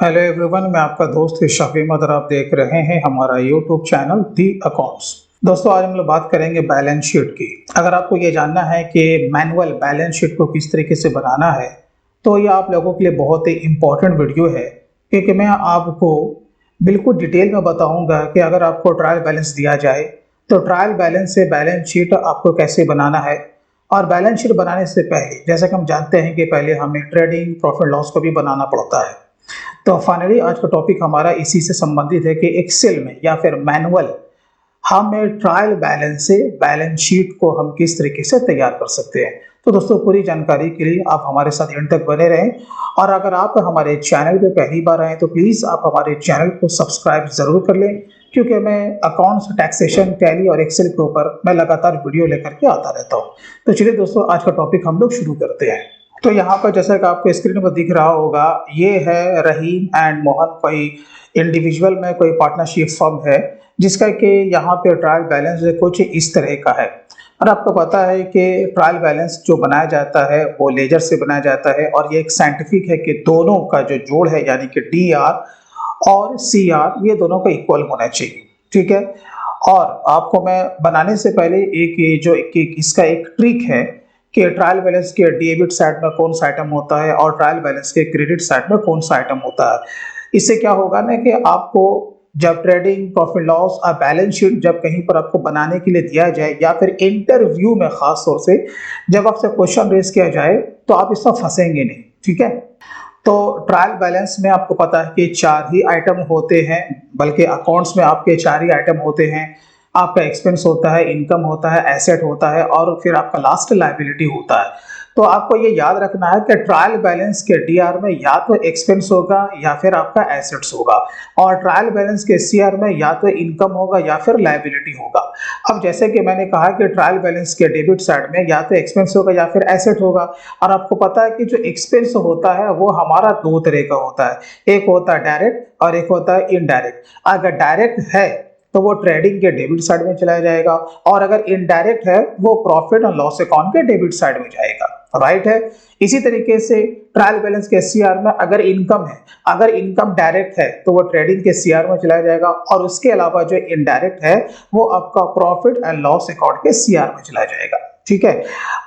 Hello everyone, मैं आपका दोस्त शफी अहमद और आप देख रहे हैं हमारा यूट्यूब चैनल दी अकाउंट्स। दोस्तों, आज हम लोग बात करेंगे बैलेंस शीट की। अगर आपको ये जानना है कि मैनुअल बैलेंस शीट को किस तरीके से बनाना है, तो ये आप लोगों के लिए बहुत ही इम्पोर्टेंट वीडियो है, क्योंकि मैं आपको बिल्कुल डिटेल में बताऊंगा कि अगर आपको ट्रायल बैलेंस दिया जाए तो ट्रायल बैलेंस से बैलेंस शीट आपको कैसे बनाना है। और बैलेंस शीट बनाने से पहले, जैसा कि हम जानते हैं कि पहले हमें ट्रेडिंग प्रॉफिट लॉस को भी बनाना पड़ता है। तो फाइनली आज का टॉपिक हमारा इसी से संबंधित है कि एक्सेल में या फिर मैनुअल हमें ट्रायल बैलेंस से बैलेंस शीट को हम किस तरीके से तैयार कर सकते हैं। तो दोस्तों, पूरी जानकारी के लिए आप हमारे साथ एंड तक बने रहें। और अगर आप हमारे चैनल पे पहली बार आए तो प्लीज़ आप हमारे चैनल को सब्सक्राइब ज़रूर कर लें, क्योंकि मैं अकाउंट्स, टैक्सेशन, टैली और एक्सेल के ऊपर मैं लगातार वीडियो लेकर के आता रहता हूँ। तो चलिए दोस्तों, आज का टॉपिक हम लोग शुरू करते हैं। तो यहाँ पर जैसा कि आपको स्क्रीन पर दिख रहा होगा, ये है रहीम एंड मोहन, कोई इंडिविजुअल में कोई पार्टनरशिप फर्म है, जिसका कि यहाँ पे ट्रायल बैलेंस कुछ इस तरह का है। और आपको पता है कि ट्रायल बैलेंस जो बनाया जाता है वो लेजर से बनाया जाता है, और ये एक साइंटिफिक है कि दोनों का जो जोड़ है, यानी कि DR और CR, ये दोनों का इक्वल होना चाहिए। ठीक है। और आपको मैं बनाने से पहले इसका एक ट्रिक है कि ट्रायल बैलेंस के डेबिट साइड में कौन सा आइटम होता है और ट्रायल बैलेंस के क्रेडिट साइड में कौन सा आइटम होता है। इससे क्या होगा ना कि आपको जब ट्रेडिंग प्रॉफिट लॉस और बैलेंस शीट जब कहीं पर आपको बनाने के लिए दिया जाए, या फिर इंटरव्यू में खास तौर से जब आपसे क्वेश्चन रेज किया जाए, तो आप इसमें फंसेंगे नहीं। ठीक है। तो ट्रायल बैलेंस में आपको पता है कि 4 ही आइटम होते हैं, बल्कि अकाउंट्स में आपके 4 ही आइटम होते हैं। आपका एक्सपेंस होता है, इनकम होता है, एसेट होता है, और फिर आपका लास्ट लायबिलिटी होता है। तो आपको ये याद रखना है कि ट्रायल बैलेंस के DR में या तो एक्सपेंस होगा या फिर आपका एसेट्स होगा, और ट्रायल बैलेंस के CR में या तो इनकम होगा या फिर लायबिलिटी होगा। अब जैसे कि मैंने कहा कि ट्रायल बैलेंस के डेबिट साइड में या तो एक्सपेंस होगा या फिर एसेट होगा। और आपको पता है कि जो एक्सपेंस होता है वो हमारा 2 तरह का होता है, एक होता है डायरेक्ट और एक होता है इनडायरेक्ट। अगर डायरेक्ट है तो वो ट्रेडिंग के डेबिट साइड में चला जाएगा, और अगर इनडायरेक्ट है वो प्रॉफिट और लॉस अकाउंट के डेबिट साइड में जाएगा। राइट है। इसी तरीके से ट्रायल बैलेंस के CR में अगर इनकम है, अगर इनकम डायरेक्ट है तो वो ट्रेडिंग के CR में चला जाएगा, और उसके अलावा जो इनडायरेक्ट है वो आपका प्रॉफिट एंड लॉस अकाउंट के CR में चला जाएगा। ठीक है।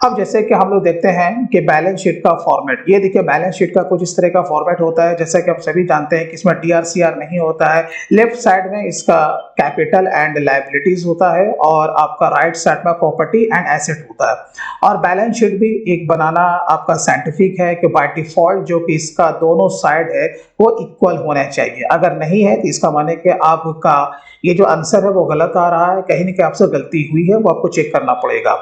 अब जैसे कि हम लोग देखते हैं कि बैलेंस शीट का फॉर्मेट, ये देखिए बैलेंस शीट का कुछ इस तरह का फॉर्मेट होता है। जैसा कि आप सभी जानते हैं कि इसमें DR CR नहीं होता है। लेफ्ट साइड में इसका कैपिटल एंड लायबिलिटीज होता है, और आपका राइट साइड में प्रॉपर्टी एंड एसेट होता है। और बैलेंस शीट भी एक बनाना आपका साइंटिफिक है कि बाय डिफॉल्ट जो कि इसका दोनों साइड है वो इक्वल होना चाहिए। अगर नहीं है तो इसका माने कि आपका ये जो आंसर है वो गलत आ रहा है, कहीं ना कहीं आपसे गलती हुई है, वो आपको चेक करना पड़ेगा।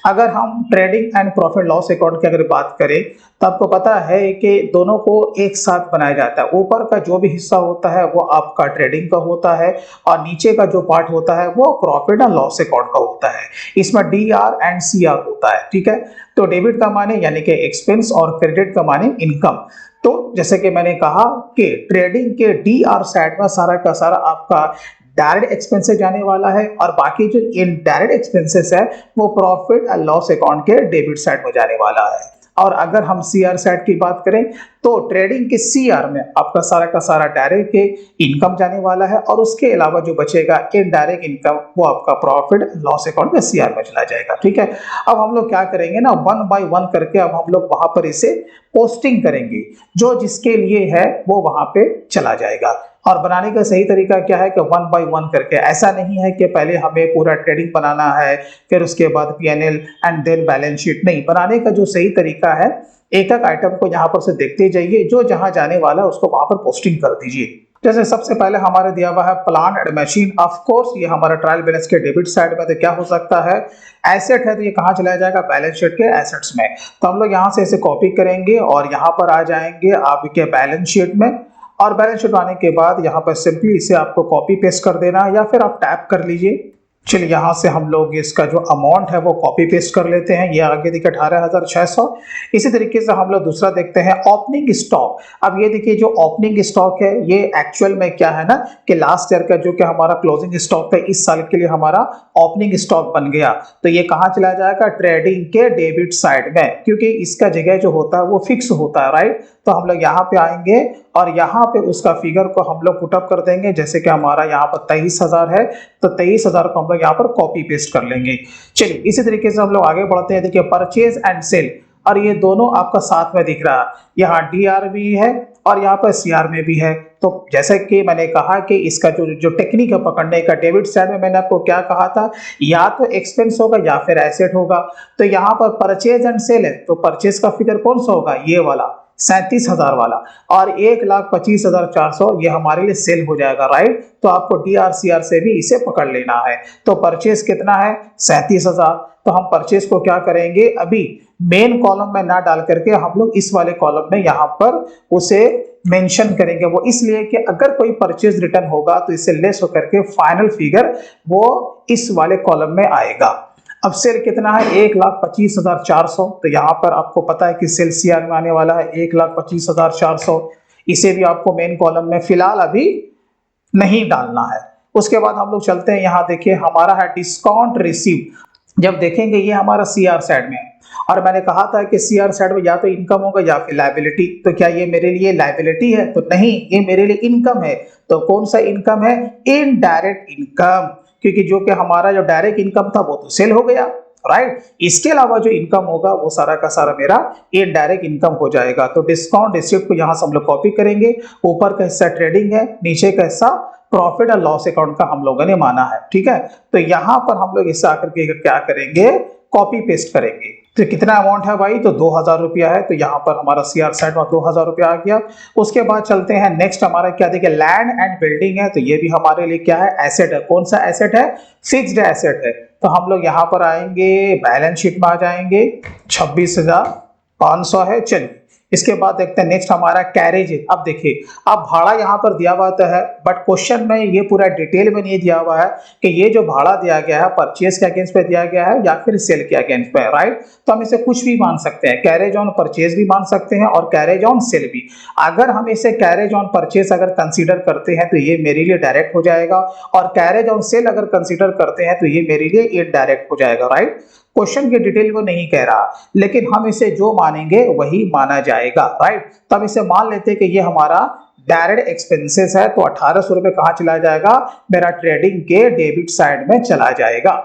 अगर हम trading and profit loss account की अगर बात करें, तो आपको पता है कि दोनों को एक साथ बनाया जाता है। ऊपर का जो भी हिस्सा होता है वो आपका ट्रेडिंग का होता है, और नीचे का जो पार्ट होता है वो प्रॉफिट एंड लॉस अकाउंट का होता है। इसमें DR एंड CR होता है। ठीक है। तो डेबिट का माने यानी कि एक्सपेंस, और क्रेडिट का माने इनकम। तो जैसे कि मैंने कहा कि ट्रेडिंग के DR साइड में सारा का सारा आपका डायरेक्ट एक्सपेंसेस जाने वाला है, और बाकी जो इनडायरेक्ट एक्सपेंसेस है वो प्रॉफिट एंड लॉस अकाउंट के डेबिट साइड में जाने वाला है। और अगर हम CR साइड की बात करें तो ट्रेडिंग के CR में आपका सारा का सारा डायरेक्ट के इनकम जाने वाला है, और उसके अलावा जो बचेगा इनडायरेक्ट इनकम वो आपका प्रॉफिट लॉस अकाउंट में CR में चला जाएगा। ठीक है। अब हम लोग क्या करेंगे ना, 1 बाय 1 करके अब हम लोग वहां पर इसे पोस्टिंग करेंगे, जो जिसके लिए है वो वहां पे चला जाएगा। और बनाने का सही तरीका क्या है कि 1 बाय 1 करके, ऐसा नहीं है कि पहले हमें पूरा ट्रेडिंग बनाना है फिर उसके बाद PNL and then balance sheet. नहीं, बनाने का जो सही तरीका है, एक एक आइटम को यहाँ पर से देखते जाइए, जो जहां जाने वाला है उसको वहां पर पोस्टिंग कर दीजिए। जैसे सबसे पहले हमारे दिया हुआ है plant and machine. Of course ये हमारा ट्रायल बैलेंस के डेबिट साइड में, तो क्या हो सकता है, एसेट है, तो ये कहाँ चला जाएगा, बैलेंस शीट के एसेट्स में। तो हम लोग यहाँ से इसे कॉपी करेंगे और यहाँ पर आ जाएंगे आपके बैलेंस शीट में, और बैलेंस शीट आने के बाद यहाँ पर सिंपली इसे आपको कॉपी पेस्ट कर देना है, या फिर आप टैप कर लीजिए। चलिए यहाँ से हम लोग इसका जो अमाउंट है वो कॉपी पेस्ट कर लेते हैं। ये आगे देखिए 18,600। इसी तरीके से हम लोग दूसरा देखते हैं ओपनिंग स्टॉक। अब ये देखिए जो ओपनिंग स्टॉक है ये एक्चुअल में क्या है ना कि लास्ट ईयर का जो कि हमारा क्लोजिंग स्टॉक है, इस साल के लिए हमारा ओपनिंग स्टॉक बन गया। तो ये कहाँ चला जाएगा, ट्रेडिंग के डेबिट साइड में, क्योंकि इसका जगह जो होता है वो फिक्स होता है। राइट। तो हम लोग यहाँ पे आएंगे और यहाँ पे उसका फिगर को हम लोग पुटअप कर देंगे। जैसे कि हमारा यहाँ पर 23,000 है तो 23,000 को हम लोग यहाँ पर कॉपी पेस्ट कर लेंगे। चलिए इसी तरीके से हम लोग आगे बढ़ते हैं। देखिए परचेज एंड सेल, और ये दोनों आपका साथ में दिख रहा है, यहाँ डीआर भी है और यहाँ पर सीआर में भी है। तो जैसे कि मैंने कहा कि इसका जो टेक्निक है पकड़ने का, डेबिट साइड में मैंने आपको क्या कहा था, या तो एक्सपेंस होगा या फिर एसेट होगा। तो यहाँ पर परचेज एंड सेल है तो परचेज का फिगर कौन सा होगा, ये वाला 37,000 वाला, और 1,25,400 ये हमारे लिए सेल हो जाएगा, राइट। तो आपको डीआरसीआर से भी इसे पकड़ लेना है। तो परचेज कितना है, 37,000। तो हम परचेज को क्या करेंगे, अभी मेन कॉलम में ना डाल करके हम लोग इस वाले कॉलम में यहाँ पर उसे मेंशन करेंगे। वो इसलिए कि अगर कोई परचेज रिटर्न होगा तो इससे लेस होकर के फाइनल फिगर वो इस वाले कॉलम में आएगा। अब सेल कितना है, 1,25,400। तो यहाँ पर आपको पता है कि सेल सीआर में आने वाला है 1,25,400। इसे भी आपको मेन कॉलम में फिलहाल अभी नहीं डालना है। उसके बाद हम लोग चलते हैं, यहाँ देखिए हमारा है डिस्काउंट रिसीव। जब देखेंगे ये हमारा सीआर साइड में है और मैंने कहा था कि सीआर साइड में या तो इनकम होगा या फिर लायबिलिटी। तो क्या ये मेरे लिए लायबिलिटी है, तो नहीं, ये मेरे लिए इनकम है। तो कौन सा इनकम है, इनडायरेक्ट इनकम, क्योंकि जो कि हमारा जो डायरेक्ट इनकम था वो तो सेल हो गया, राइट। इसके अलावा जो इनकम होगा वो सारा का सारा मेरा इनडायरेक्ट इनकम हो जाएगा। तो डिस्काउंट रिसीव्ड को यहाँ से हम लोग कॉपी करेंगे। ऊपर का हिस्सा ट्रेडिंग है, नीचे का हिस्सा प्रॉफिट और लॉस अकाउंट का हम लोगों ने माना है, ठीक है। तो यहाँ पर हम लोग इससे आकर के क्या करेंगे, कॉपी पेस्ट करेंगे। तो कितना अमाउंट है भाई, तो 2,000 रुपया है। तो यहाँ पर हमारा सीआर साइड में 2,000 रुपया आ गया। उसके बाद चलते हैं नेक्स्ट, हमारा क्या देखिए लैंड एंड बिल्डिंग है। तो ये भी हमारे लिए क्या है, एसेट है। कौन सा एसेट है, फिक्स्ड एसेट है। तो हम लोग यहाँ पर आएंगे, बैलेंस शीट में आ जाएंगे, 26,500 है। चलिए इसके बाद देखते हैं नेक्स्ट हमारा कैरेज है। अब देखिए, अब भाड़ा यहाँ पर दिया हुआ है, बट क्वेश्चन में ये पूरा डिटेल में नहीं दिया हुआ है कि ये जो भाड़ा दिया गया है परचेज के अगेंस्ट पे दिया गया है या फिर सेल के अगेंस्ट पे, राइट। तो हम इसे कुछ भी मान सकते हैं, कैरेज ऑन परचेज भी मान सकते हैं और कैरेज ऑन सेल भी। अगर हम इसे कैरेज ऑन परचेज अगर कंसीडर करते हैं तो ये मेरे लिए डायरेक्ट हो जाएगा, और कैरेज ऑन सेल अगर कंसीडर करते हैं तो ये मेरे लिए इनडायरेक्ट हो जाएगा, राइट। क्वेश्चन की डिटेल को नहीं कह रहा, लेकिन हम इसे जो मानेंगे वही माना जाएगा, राइट। तब इसे मान लेते हैं कि ये हमारा डायरेक्ट एक्सपेंसेस है। तो 1,800 रुपए कहां चला जाएगा, मेरा ट्रेडिंग के डेबिट साइड में चला जाएगा।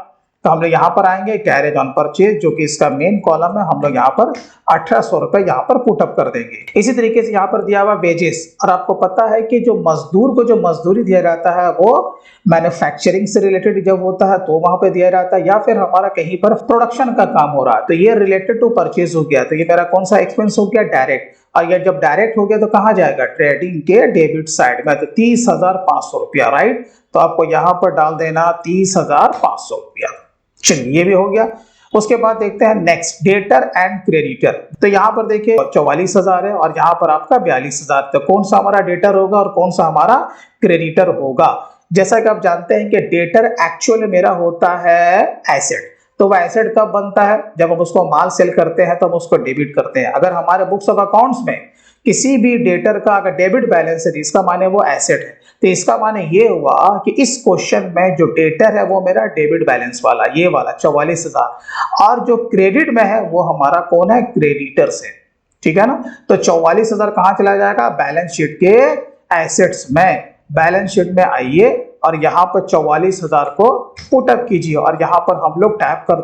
तो हम लोग यहाँ पर आएंगे कैरेज ऑन परचेज, जो कि इसका मेन कॉलम है, हम लोग यहाँ पर 1,800 रुपए यहाँ पर पुटअप कर देंगे। इसी तरीके से यहाँ पर दिया हुआ वेजेस, और आपको पता है कि जो मजदूर को जो मजदूरी दिया जाता है वो मैन्युफैक्चरिंग से रिलेटेड जब होता है तो वहां पे दिया जाता है, या फिर हमारा कहीं पर प्रोडक्शन का काम हो रहा है तो ये रिलेटेड टू परचेज हो गया। तो ये मेरा कौन सा एक्सपेंस हो गया, डायरेक्ट। और ये जब डायरेक्ट हो गया तो कहां जाएगा, ट्रेडिंग के डेबिट साइड में। तो 30,500 रुपया, राइट। तो आपको यहाँ पर डाल देना 30,500 रुपया। चलिए ये भी हो गया। उसके बाद देखते हैं नेक्स्ट, डेटर एंड क्रेडिटर। तो यहाँ पर देखिए 44,000 है और यहाँ पर आपका 42,000। तो कौन सा हमारा डेटर होगा और कौन सा हमारा क्रेडिटर होगा। जैसा कि आप जानते हैं कि डेटर एक्चुअल मेरा होता है एसेट। तो वह एसेट कब बनता है, जब हम उसको माल सेल करते हैं तो हम उसको डेबिट करते हैं। अगर हमारे बुक्स ऑफ अकाउंट्स में किसी भी डेटर का अगर डेबिट बैलेंस है, इसका माने वो एसेट है। तो इसका माने ये हुआ कि इस क्वेश्चन में जो डेटर है वो मेरा डेबिट बैलेंस वाला, ये वाला 44,000, और जो क्रेडिट में है वो हमारा कौन है, क्रेडिटर्स है, ठीक है ना। तो 44,000 कहां चला जाएगा, बैलेंस शीट के एसेट्स में। बैलेंस शीट में आइए और यहाँ पर 44,000 को पुटअप कीजिए और यहाँ पर हम लोग टैप कर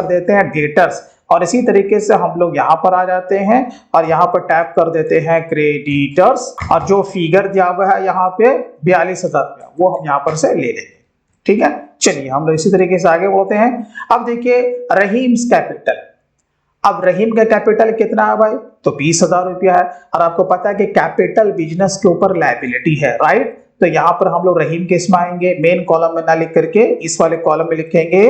देते हैं डेटर्स, और इसी तरीके से हम लोग यहाँ पर आ जाते हैं और यहाँ पर टैप कर देते हैं क्रेडिटर्स, और जो फिगर दिया हुआ है यहाँ पे 42,000 वो हम यहाँ पर से ले लेंगे, ठीक है। चलिए हम लोग इसी तरीके से आगे बढ़ते हैं। अब देखिए रहीम्स कैपिटल। अब रहीम का कैपिटल कितना है भाई, तो 20,000 रुपया है, और आपको पता है कि कैपिटल बिजनेस के ऊपर लायबिलिटी है, राइट। तो यहाँ पर हम लोग रहीम के इसमें आएंगे, मेन कॉलम में ना लिख करके इस वाले कॉलम में लिखेंगे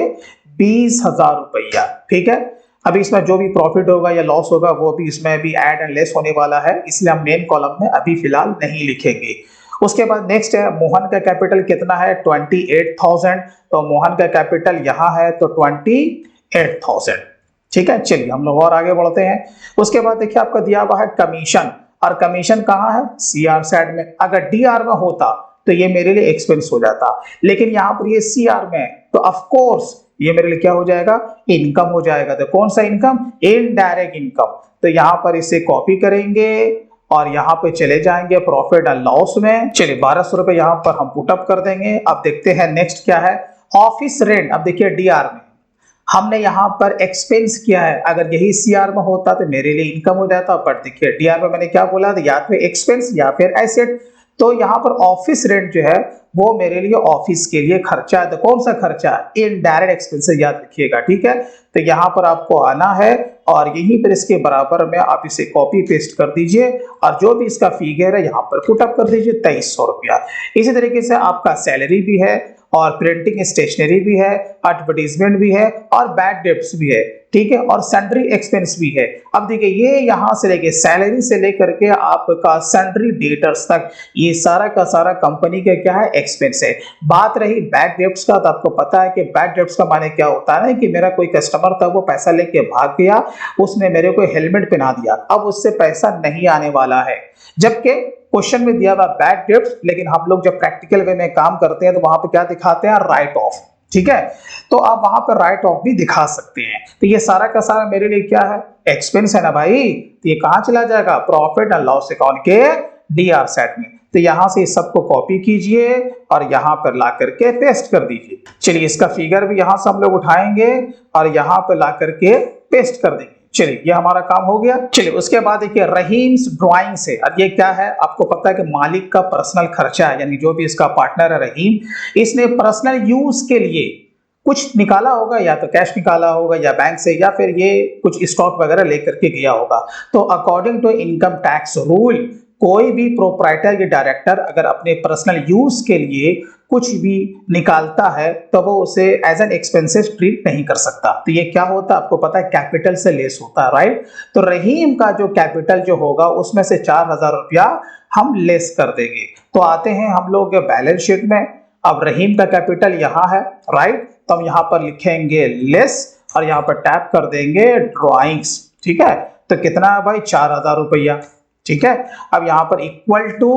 20,000 रुपया, ठीक है। अभी इसमें जो भी प्रॉफिट होगा या लॉस होगा वो भी इसमें भी ऐड एंड लेस होने वाला है, इसलिए हम मेन कॉलम में अभी फिलहाल नहीं लिखेंगे। उसके बाद नेक्स्ट है मोहन का कैपिटल कितना है, 28,000। तो मोहन का कैपिटल यहाँ है तो 28,000, ठीक है। चलिए हम लोग और आगे बढ़ते हैं। उसके बाद देखिए आपका दिया हुआ है कमीशन, और कमीशन कहाँ है, सीआर साइड में। अगर डीआर में होता तो ये मेरे लिए एक्सपेंस हो जाता, लेकिन यहाँ पर ये सीआर में है तो ऑफ कोर्स ये मेरे लिए क्या हो जाएगा, इनकम हो जाएगा। तो कौन सा इनकम, इनडायरेक्ट इनकम। तो यहाँ पर इसे कॉपी करेंगे और यहाँ पे चले जाएंगे प्रॉफिट एंड लॉस में। चलिए 1200 रुपए यहाँ पर हम पुटअप कर देंगे। अब देखते हैं नेक्स्ट क्या है, ऑफिस रेंट। अब देखिए डीआर में हमने यहाँ पर एक्सपेंस किया है, अगर यही सीआर में होता तो मेरे लिए इनकम हो जाता, बट देखिए डीआर में मैंने क्या बोला था, या फिर एक्सपेंस या फिर एसेट। तो यहाँ पर ऑफिस रेंट जो है वो मेरे लिए ऑफिस के लिए खर्चा है। तो कौन सा खर्चा, इनडायरेक्ट एक्सपेंसेस, याद रखिएगा, ठीक है। तो यहाँ पर आपको आना है और यहीं पर इसके बराबर में आप इसे कॉपी पेस्ट कर दीजिए और जो भी इसका फिगर है यहाँ पर पुटअप कर दीजिए 2300 रुपया। इसी तरीके से आपका सैलरी भी है और प्रिंटिंग स्टेशनरी भी है, एडवर्टीजमेंट भी है और बैड डेब्ट्स भी है, ठीक है, और सैलरी एक्सपेंस भी है। अब देखिए ये यहाँ से लेके सैलरी से लेकर के आपका सैलरी डेटर्स तक ये सारा का सारा कंपनी का क्या है, एक्सपेंस है। बात रही बैड डेब्ट्स का, तो आपको पता है कि बैड डेब्ट्स का माने क्या होता है ना, कि मेरा कोई कस्टमर था, वो पैसा लेके भाग गया, उसने मेरे को हेलमेट पहना दिया, अब उससे पैसा नहीं आने वाला है, जबकि क्वेश्चन में दिया हुआ बैड डेब्ट्स, लेकिन हम लोग जब प्रैक्टिकल वे में काम करते हैं तो वहां पे क्या दिखाते हैं, राइट ऑफ, ठीक है। तो आप वहां पर राइट ऑफ भी दिखा सकते हैं। तो ये सारा का सारा मेरे लिए क्या है, एक्सपेंस है ना भाई। तो ये कहां चला जाएगा, प्रॉफिट एंड लॉस अकाउंट के डीआर सेट में। तो यहां से इस सबको कॉपी कीजिए और यहां पर ला करके पेस्ट कर दीजिए। चलिए इसका फिगर भी यहां से हम लोग उठाएंगे और यहां पर ला करके पेस्ट कर देंगे। चलिए ये हमारा काम हो गया। चलिए उसके बाद देखिए रहीम्स ड्राइंग से, अब ये क्या है, आपको पता है कि मालिक का पर्सनल खर्चा है, यानी जो भी इसका पार्टनर है रहीम, इसने पर्सनल यूज के लिए कुछ निकाला होगा, या तो कैश निकाला होगा या बैंक से, या फिर ये कुछ स्टॉक वगैरह लेकर के गया होगा। तो according to income tax rule कोई भी प्रोप्राइटर या डायरेक्टर अगर अपने पर्सनल यूज के लिए कुछ भी निकालता है तो वो उसे एज एन एक्सपेंसेस ट्रीट नहीं कर सकता। तो ये क्या होता है, आपको पता है, कैपिटल से लेस होता है, राइट। तो रहीम का जो कैपिटल जो होगा उसमें से 4000 रुपया हम लेस कर देंगे। तो आते हैं हम लोग बैलेंस शीट में। अब रहीम का कैपिटल यहाँ है, राइट, तो हम यहाँ पर लिखेंगे लेस और यहाँ पर टैप कर देंगे ड्रॉइंग्स, ठीक है। तो कितना है भाई, 4000 रुपया, ठीक है। अब यहाँ पर इक्वल टू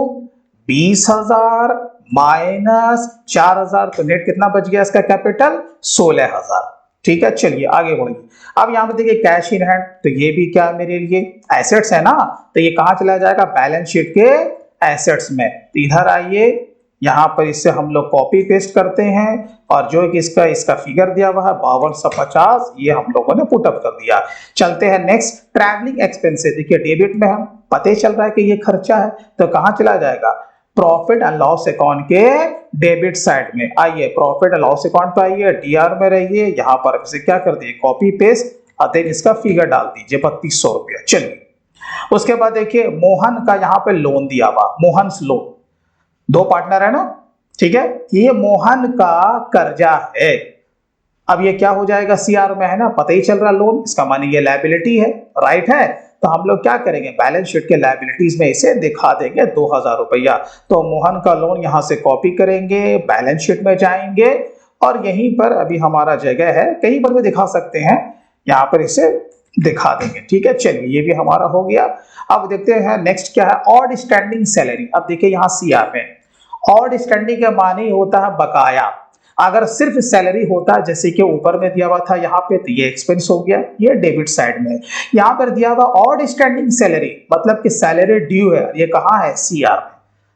20,000 माइनस 4000, तो नेट कितना बच गया इसका कैपिटल, 16,000, ठीक है। चलिए आगे बढ़िए। अब यहाँ पे देखिए कैश इन हैंड, तो ये भी क्या मेरे लिए एसेट्स है ना, तो ये कहाँ चला जाएगा, बैलेंस शीट के एसेट्स में। तो इधर आइए, यहाँ पर इससे हम लोग कॉपी पेस्ट करते हैं और जो कि इसका फिगर दिया हुआ है 5250, ये हम लोगों ने पुटअप कर दिया। चलते हैं नेक्स्ट, ट्रैवलिंग एक्सपेंसेस। देखिए डेबिट में हम पता ही चल रहा है कि ये खर्चा है, तो कहाँ चला जाएगा, प्रॉफिट एंड लॉस अकाउंट के डेबिट साइड में। आइए प्रॉफिट एंड लॉस अकाउंट पे आइए, डीआर में रहिए, यहाँ पर इसे क्या कर दिए, कॉपी पेस्ट और देन इसका फिगर डाल दीजिए 3200 रुपया। चलिए उसके बाद देखिए मोहन का यहाँ पे लोन दिया हुआ, मोहन्स लोन, दो पार्टनर है ना, ठीक है, ये मोहन का कर्जा है। अब ये क्या हो जाएगा, सीआर में है ना, पता ही चल रहा लोन, इसका माने ये लायबिलिटी है, राइट है। तो हम लोग क्या करेंगे, बैलेंस शीट के लायबिलिटीज में इसे दिखा देंगे 2000 रुपया। तो मोहन का लोन यहां से कॉपी करेंगे, बैलेंस शीट में जाएंगे और यहीं पर अभी हमारा जगह है, कहीं पर भी दिखा सकते हैं, यहां पर इसे दिखा देंगे, ठीक है। चलिए ये भी हमारा हो गया। अब देखते हैं नेक्स्ट क्या है, ऑड स्टैंडिंग सैलरी। अब देखिए यहाँ सीआर में ऑड स्टैंडिंग का माने होता है बकाया। अगर सिर्फ सैलरी होता जैसे कि ऊपर में दिया हुआ था यहाँ पे, तो ये एक्सपेंस हो गया, ये डेबिट साइड में। यहाँ पर दिया हुआ ऑड स्टैंडिंग सैलरी, मतलब कि सैलरी ड्यू है, ये कहाँ है, सीआर में।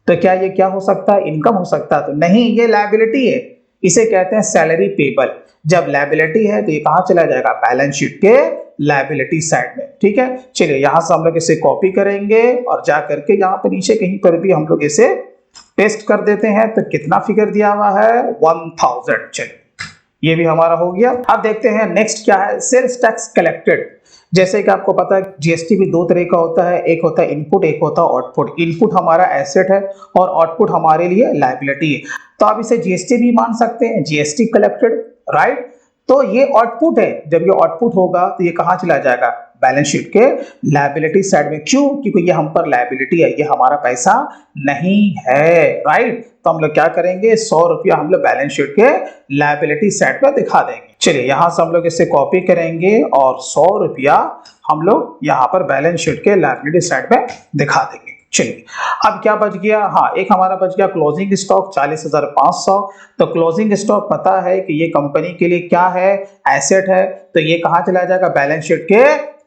तो क्या ये क्या हो सकता है, इनकम हो सकता है, तो नहीं, ये लायबिलिटी है, इसे कहते हैं सैलरी पेबल। जब लायबिलिटी है तो ये कहाँ चला जाएगा, बैलेंस शीट के लायबिलिटी साइड में, ठीक है। चलिए यहां से हम लोग इसे कॉपी करेंगे और जा करके यहाँ पे नीचे कहीं पर भी हम लोग इसे पेस्ट कर देते हैं। तो कितना फिगर दिया हुआ है, 1000। चलिए ये भी हमारा हो गया। अब देखते हैं नेक्स्ट क्या है, सेल्स टैक्स कलेक्टेड। जैसे कि आपको पता है जीएसटी भी दो तरह का होता है, एक होता है इनपुट, एक होता है आउटपुट। इनपुट हमारा एसेट है और आउटपुट हमारे लिए लायबिलिटी है। तो आप इसे जीएसटी भी मान सकते हैं, जीएसटी कलेक्टेड, राइट। तो ये आउटपुट है, जब ये आउटपुट होगा तो ये कहाँ चला जाएगा, बैलेंस शीट के लायबिलिटी साइड में। क्यों, क्योंकि ये हम पर लायबिलिटी है, ये हमारा पैसा नहीं है, राइट। तो हम लोग क्या करेंगे, 100 रुपया हम लोग बैलेंस शीट के लायबिलिटी साइड पर दिखा देंगे। चलिए यहां से हम लोग इसे कॉपी करेंगे और 100 रुपया हम लोग यहाँ पर बैलेंस शीट के लायबिलिटी साइड में दिखा देंगे। चलिए, अब क्या बच गया, हाँ एक हमारा बच गया क्लोजिंग स्टॉक 40,500। तो क्लोजिंग स्टॉक पता है कि ये कंपनी के लिए क्या है, एसेट है, तो ये कहाँ चला जाएगा, बैलेंस शीट के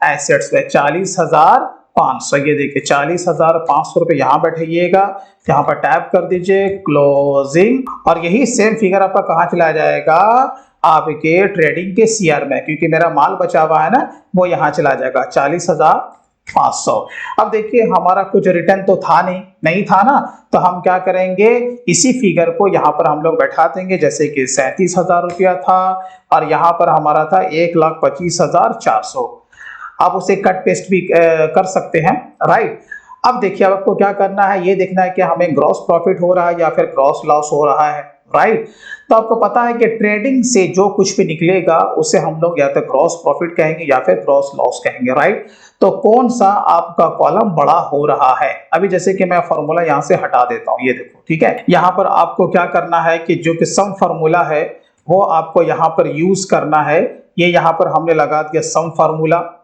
एसेट्स में 40,500। ये देखिए 40,500 रुपए यहाँ बैठाइएगा, यहाँ पर टैप कर दीजिए क्लोजिंग, और यही सेम फिगर आपका कहाँ चला जाएगा, आपके ट्रेडिंग के सीआर में, क्योंकि मेरा माल बचा हुआ है ना, वो यहाँ चला जाएगा 40,500। अब देखिए हमारा कुछ रिटर्न तो था नहीं था ना, तो हम क्या करेंगे, इसी फिगर को यहाँ पर हम लोग बैठा देंगे, जैसे कि 37,000 रुपया था और यहाँ पर हमारा था 1,25,400। आप उसे कट पेस्ट भी कर सकते हैं, राइट। अब देखिए आपको क्या करना है, ये देखना है कि हमें ग्रॉस प्रॉफिट हो रहा है या फिर ग्रॉस लॉस हो रहा है, राइट। तो आपको पता है कि ट्रेडिंग से जो कुछ भी निकलेगा उसे हम लोग या तो ग्रॉस प्रॉफिट कहेंगे या फिर ग्रॉस लॉस कहेंगे, राइट। तो कौन सा आपका कॉलम बड़ा हो रहा है, अभी जैसे कि मैं फॉर्मूला यहां से हटा देता हूं, ये देखो, ठीक है। यहां पर आपको क्या करना है कि जो कि सम फॉर्मूला है वो आपको यहां पर यूज करना है। ये यहां पर हमने लगा दिया सम फॉर्मूला,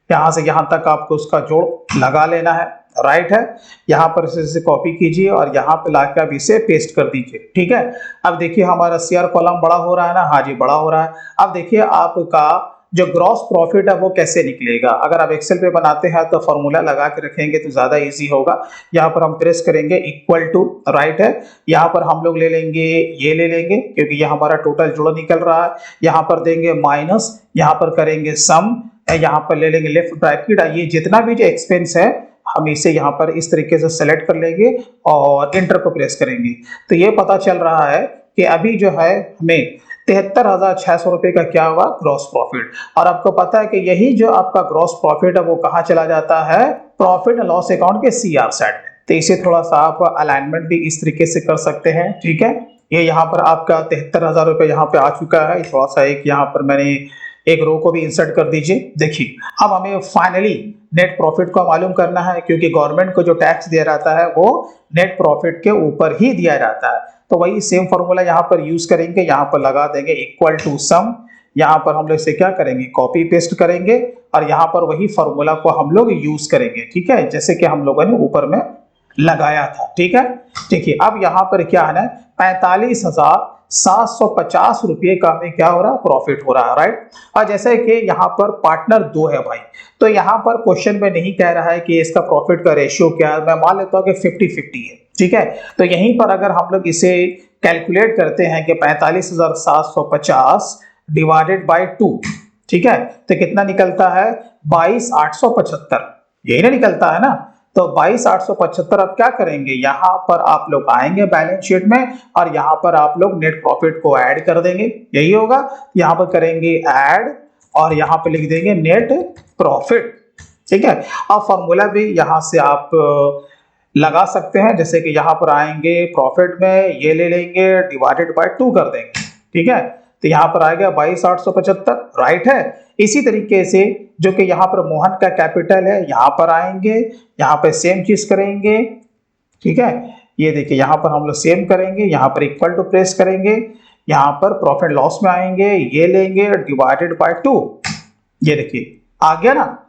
यहां से यहां तक आपको उसका जोड़ लगा लेना है, राइट है। यहां पर इसे कॉपी कीजिए और यहां पे लाकर आप इसे पेस्ट कर दीजिए, ठीक है। अब देखिए हमारा सीआर कॉलम बड़ा हो रहा है ना, हाँ जी बड़ा हो रहा है। अब देखिए आपका जो ग्रॉस प्रॉफिट है वो कैसे निकलेगा, अगर आप एक्सेल पे बनाते हैं तो फॉर्मूला लगा के रखेंगे तो ज्यादा इजी होगा। यहाँ पर हम प्रेस करेंगे इक्वल टू, राइट है। यहाँ पर हम लोग ले लेंगे, ये ले लेंगे क्योंकि ये हमारा टोटल जोड़ निकल रहा है। यहाँ पर देंगे माइनस, यहाँ पर करेंगे सम, यहाँ पर ले लेंगे लेफ्ट ब्रैकेट, ये जितना भी जो एक्सपेंस है हम इसे यहाँ पर इस तरीके से सेलेक्ट कर लेंगे और एंटर को प्रेस करेंगे। तो ये पता चल रहा है कि अभी जो है हमें 73,600 रुपए का क्या हुआ, ग्रॉस प्रॉफिट। और आपको पता है कि यही जो आपका ग्रॉस प्रॉफिट है वो कहाँ चला जाता है, प्रॉफिट एंड लॉस अकाउंट के सीआर साइड में। तो इसे थोड़ा सा आप अलाइनमेंट भी इस तरीके से कर सकते हैं, ठीक है। ये यहाँ पर आपका 73,000 रुपए यहाँ पे आ चुका है। थोड़ा सा एक यहाँ पर मैंने एक रो को भी इंसर्ट कर दीजिए। देखिए अब हमें फाइनली नेट प्रॉफिट को मालूम करना है, क्योंकि गवर्नमेंट को जो टैक्स दिया जाता है वो नेट प्रॉफिट के ऊपर ही दिया जाता है। तो वही सेम फॉर्मूला यहाँ पर यूज करेंगे, यहाँ पर लगा देंगे इक्वल टू सम, यहाँ पर हम लोग इसे क्या करेंगे, कॉपी पेस्ट करेंगे और यहाँ पर वही फॉर्मूला को हम लोग यूज करेंगे, ठीक है, जैसे कि हम लोगों ने ऊपर में लगाया था, ठीक है। देखिए अब यहाँ पर क्या है ना, 45,750 रुपये का हमें क्या हो रहा है, प्रॉफिट हो रहा है, राइट। और जैसे कि यहाँ पर पार्टनर 2 है भाई, तो यहाँ पर क्वेश्चन में नहीं कह रहा है कि इसका प्रॉफिट का रेशियो क्या है, मैं मान लेता हूँ कि 50-50 है, ठीक है। तो यहीं पर अगर हम लोग इसे कैलकुलेट करते हैं कि 45,750 डिवाइडेड बाई 2, ठीक है, तो कितना निकलता है, 22,875, यही ना निकलता है ना। तो 22,875 अब क्या करेंगे, यहाँ पर आप लोग आएंगे बैलेंस शीट में और यहाँ पर आप लोग नेट प्रॉफिट को ऐड कर देंगे, यही होगा। यहाँ पर करेंगे ऐड और यहाँ पे लिख देंगे नेट प्रॉफिट, ठीक है। अब फॉर्मूला भी यहाँ से आप लगा सकते हैं, जैसे कि यहाँ पर आएंगे प्रॉफिट में, ये ले लेंगे डिवाइडेड बाय 2 कर देंगे, ठीक है। तो यहाँ पर आएगा 22,875, राइट है। इसी तरीके से जो कि यहाँ पर मोहन का कैपिटल है, यहाँ पर आएंगे, यहाँ पर सेम चीज करेंगे, ठीक है। ये देखिए यहाँ पर हम लोग सेम करेंगे, यहाँ पर इक्वल टू प्रेस करेंगे, यहाँ पर प्रॉफिट लॉस में आएंगे, ये लेंगे डिवाइडेड बाय 2, ये देखिए आ गया ना।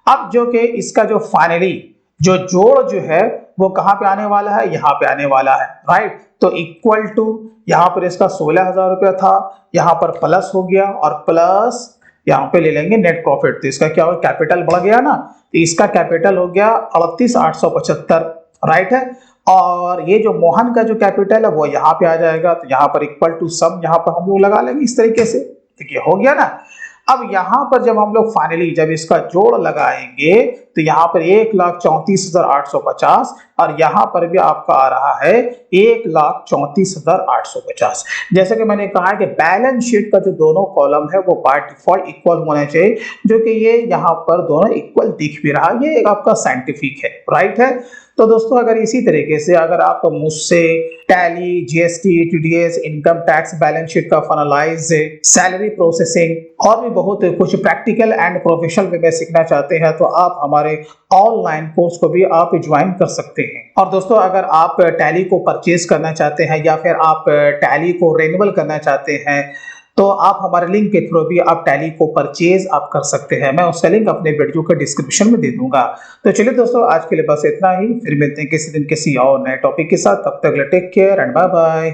अब जो कि इसका जो फाइनली जो जोड़ जो है वो कहां पे आने वाला है, यहां पे आने वाला है, राइट। तो इक्वल टू यहां पर इसका 16,000 रुपया था, यहां पर प्लस हो गया और प्लस यहां पे ले लेंगे नेट प्रॉफिट, तो इसका क्या हो, कैपिटल बढ़ गया ना, तो इसका कैपिटल हो गया 38,875, राइट है। और ये जो मोहन का जो कैपिटल है वो यहाँ पे आ जाएगा, तो यहाँ पर इक्वल टू सम यहाँ पर हम लोग लगा लेंगे इस तरीके से, देखिए हो गया ना। अब यहाँ पर जब हम लोग फाइनली जब इसका जोड़ लगाएंगे तो यहाँ पर 1,34,850 और यहाँ पर भी आपका आ रहा है 1,34,850। जैसे कि मैंने कहा कि बैलेंस शीट का जो दोनों कॉलम है वो बाय डिफॉल्ट इक्वल होने चाहिए, जो कि ये यहाँ पर दोनों इक्वल दिख भी रहा है, ये एक आपका साइंटिफिक है, राइट है। तो दोस्तों अगर इसी तरीके से अगर आप मुझसे tally, GST, TDS, income tax, balance sheet का फाइनलाइज, सैलरी प्रोसेसिंग और भी बहुत कुछ प्रैक्टिकल एंड प्रोफेशनल वे में सीखना चाहते हैं तो आप हमारे ऑनलाइन कोर्स को भी आप ज्वाइन कर सकते हैं। और दोस्तों अगर आप टैली को परचेज करना चाहते हैं या फिर आप टैली को रिन्यूअल करना चाहते हैं तो आप हमारे लिंक के थ्रू भी आप टैली को परचेज आप कर सकते हैं। मैं उसका लिंक अपने वीडियो के डिस्क्रिप्शन में दे दूंगा। तो चलिए दोस्तों, आज के लिए बस इतना ही। फिर मिलते हैं किसी दिन किसी और नए टॉपिक के साथ। तब तक take care and bye bye.